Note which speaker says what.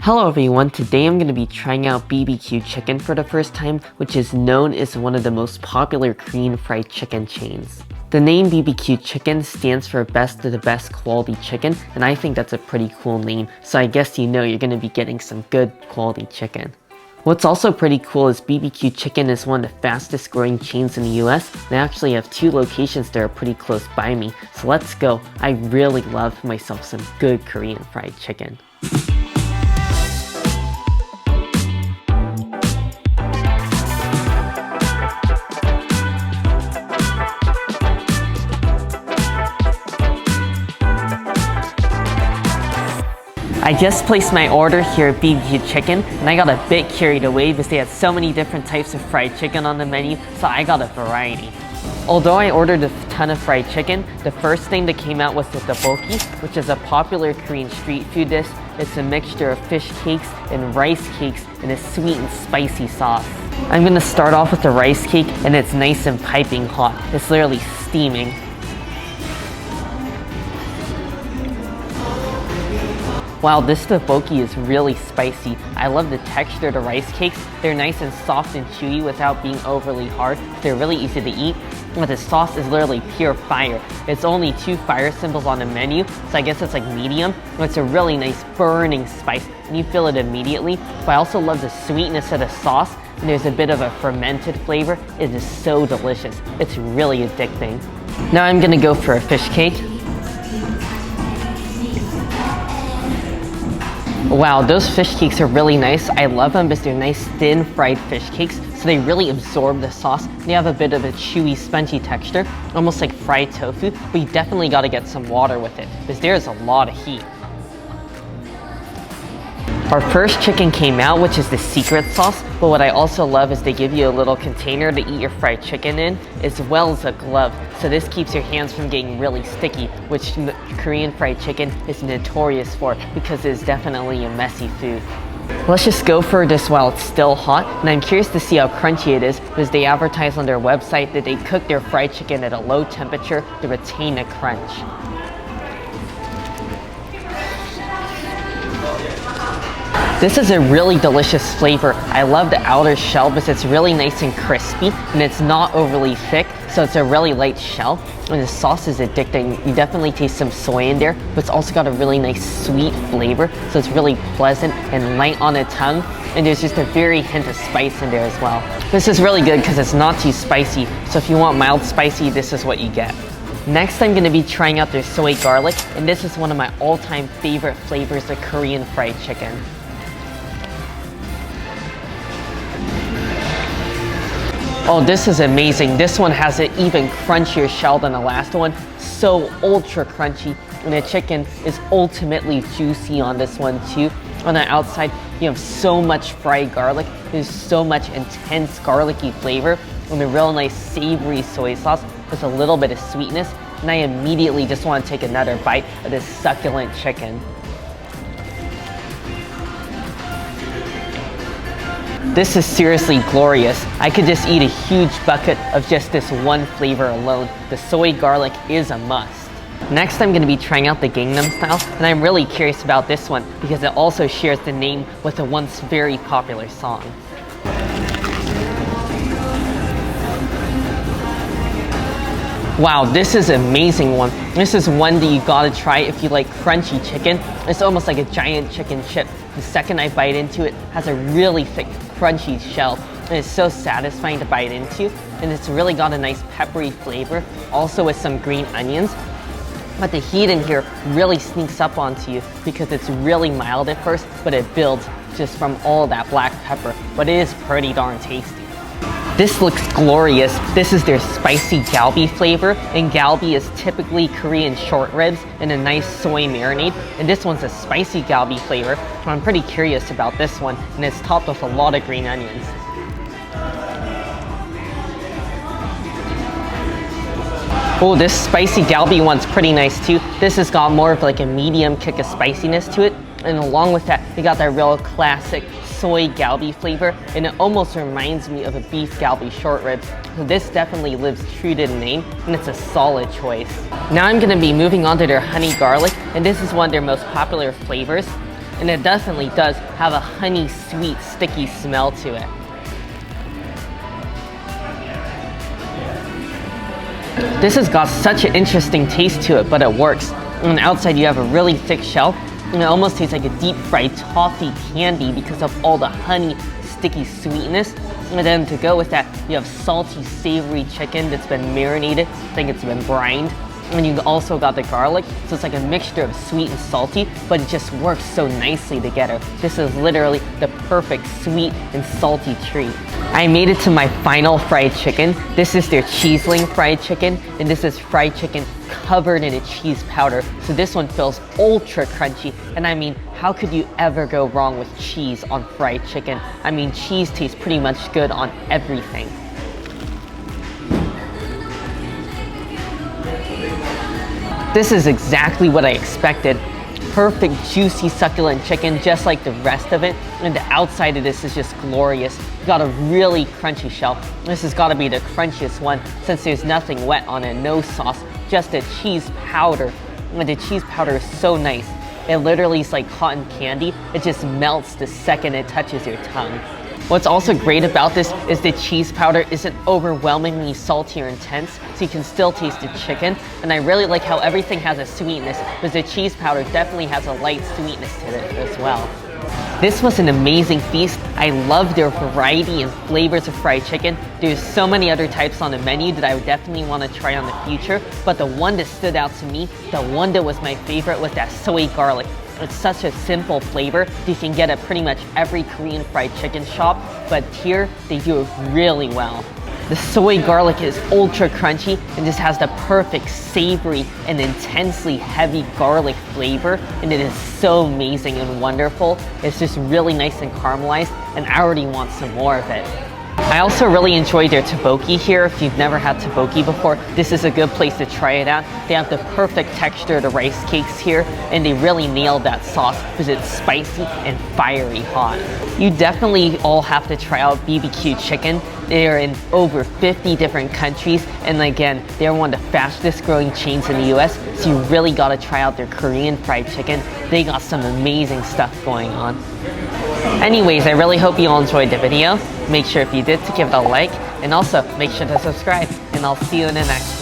Speaker 1: Hello everyone, today I'm going to be trying out bb.q chicken for the first time, which is known as one of the most popular Korean fried chicken chains. The name bb.q chicken stands for best of the best quality chicken, and I think that's a pretty cool name, so I guess you know you're going to be getting some good quality chicken. What's also pretty cool is bb.q chicken is one of the fastest growing chains in the US, and I actually have 2 locations that are pretty close by me, so let's go. I really love myself some good Korean fried chicken. I just placed my order here at bb.q Chicken, and I got a bit carried away because they had so many different types of fried chicken on the menu, so I got a variety. Although I ordered a ton of fried chicken, the first thing that came out was the Deoki, which is a popular Korean street food dish. It's a mixture of fish cakes and rice cakes in a sweet and spicy sauce. I'm gonna start off with the rice cake, and it's nice and piping hot. It's literally steaming. Wow, this Deoki is really spicy. I love the texture of the rice cakes. They're nice and soft and chewy without being overly hard. They're really easy to eat. But the sauce is literally pure fire. It's only 2 fire symbols on the menu, so I guess it's like medium. It's a really nice burning spice, and you feel it immediately. But I also love the sweetness of the sauce, and there's a bit of a fermented flavor. It is so delicious. It's really addicting. Now I'm gonna go for a fish cake. Wow, those fish cakes are really nice. I love them because they're nice thin fried fish cakes, so they really absorb the sauce. They have a bit of a chewy, spongy texture, almost like fried tofu, but you definitely got to get some water with it because there's a lot of heat. Our first chicken came out, which is the secret sauce, but what I also love is they give you a little container to eat your fried chicken in, as well as a glove. So this keeps your hands from getting really sticky, which Korean fried chicken is notorious for because it is definitely a messy food. Let's just go for this while it's still hot, and I'm curious to see how crunchy it is because they advertise on their website that they cook their fried chicken at a low temperature to retain the crunch. This is a really delicious flavor. I love the outer shell because it's really nice and crispy, and it's not overly thick, so it's a really light shell. And the sauce is addicting. You definitely taste some soy in there, but it's also got a really nice sweet flavor, so it's really pleasant and light on the tongue. And there's just a very hint of spice in there as well. This is really good because it's not too spicy, so if you want mild spicy, this is what you get. Next, I'm going to be trying out their soy garlic, and this is one of my all-time favorite flavors of Korean fried chicken. Oh, this is amazing. This one has an even crunchier shell than the last one. So ultra crunchy. And the chicken is ultimately juicy on this one too. On the outside, you have so much fried garlic. There's so much intense garlicky flavor. And a real nice savory soy sauce with a little bit of sweetness. And I immediately just want to take another bite of this succulent chicken. This is seriously glorious. I could just eat a huge bucket of just this one flavor alone. The soy garlic is a must. Next, I'm going to be trying out the Gangnam Style, and I'm really curious about this one because it also shares the name with a once very popular song. Wow, this is an amazing one. This is one that you gotta try if you like crunchy chicken. It's almost like a giant chicken chip. The second I bite into it, it has a really thick, crunchy shell. And it's so satisfying to bite into. And it's really got a nice peppery flavor, also with some green onions. But the heat in here really sneaks up onto you because it's really mild at first, but it builds just from all that black pepper. But it is pretty darn tasty. This looks glorious. This is their spicy Galby flavor, and Galby is typically Korean short ribs in a nice soy marinade, and this one's a spicy Galby flavor. I'm pretty curious about this one, and it's topped with a lot of green onions. Oh, this spicy Galby one's pretty nice too. This has got more of like a medium kick of spiciness to it, and along with that, they got that real classic soy Galby flavor, and it almost reminds me of a beef Galby short ribs. So this definitely lives true to the name, and it's a solid choice. Now I'm going to be moving on to their honey garlic, and this is one of their most popular flavors. and it definitely does have a honey sweet sticky smell to it. This has got such an interesting taste to it, but it works. On the outside you have a really thick shell, and it almost tastes like a deep fried toffee candy because of all the honey sticky sweetness. And then to go with that, you have salty, savory chicken that's been marinated. I think it's been brined. And you also got the garlic, so it's like a mixture of sweet and salty, but it just works so nicely together. This is literally the perfect sweet and salty treat. I made it to my final fried chicken. This is their cheeseling fried chicken, and this is fried chicken covered in a cheese powder. So this one feels ultra crunchy, and I mean, how could you ever go wrong with cheese on fried chicken? I mean, cheese tastes pretty much good on everything. This is exactly what I expected. Perfect, juicy, succulent chicken, just like the rest of it. And the outside of this is just glorious. Got a really crunchy shell. This has got to be the crunchiest one since there's nothing wet on it, no sauce, just a cheese powder. And the cheese powder is so nice. It literally is like cotton candy. It just melts the second it touches your tongue. What's also great about this is the cheese powder isn't overwhelmingly salty or intense, so you can still taste the chicken. And I really like how everything has a sweetness, because the cheese powder definitely has a light sweetness to it as well. This was an amazing feast. I love their variety and flavors of fried chicken. There's so many other types on the menu that I would definitely want to try on the future, but the one that stood out to me, the one that was my favorite, was that soy garlic. It's such a simple flavor. You can get at pretty much every Korean fried chicken shop, but here they do it really well. The soy garlic is ultra crunchy and just has the perfect savory and intensely heavy garlic flavor, and it is so amazing and wonderful. It's just really nice and caramelized, and I already want some more of it. I also really enjoyed their tteokbokki here. If you've never had tteokbokki before, this is a good place to try it out. They have the perfect texture of the rice cakes here, and they really nailed that sauce because it's spicy and fiery hot. You definitely all have to try out bb.q chicken. They are in over 50 different countries, and again, they're one of the fastest growing chains in the US, so you really gotta try out their Korean fried chicken. They got some amazing stuff going on. Anyways, I really hope you all enjoyed the video. Make sure if you did to give it a like, and also make sure to subscribe, and I'll see you in the next one.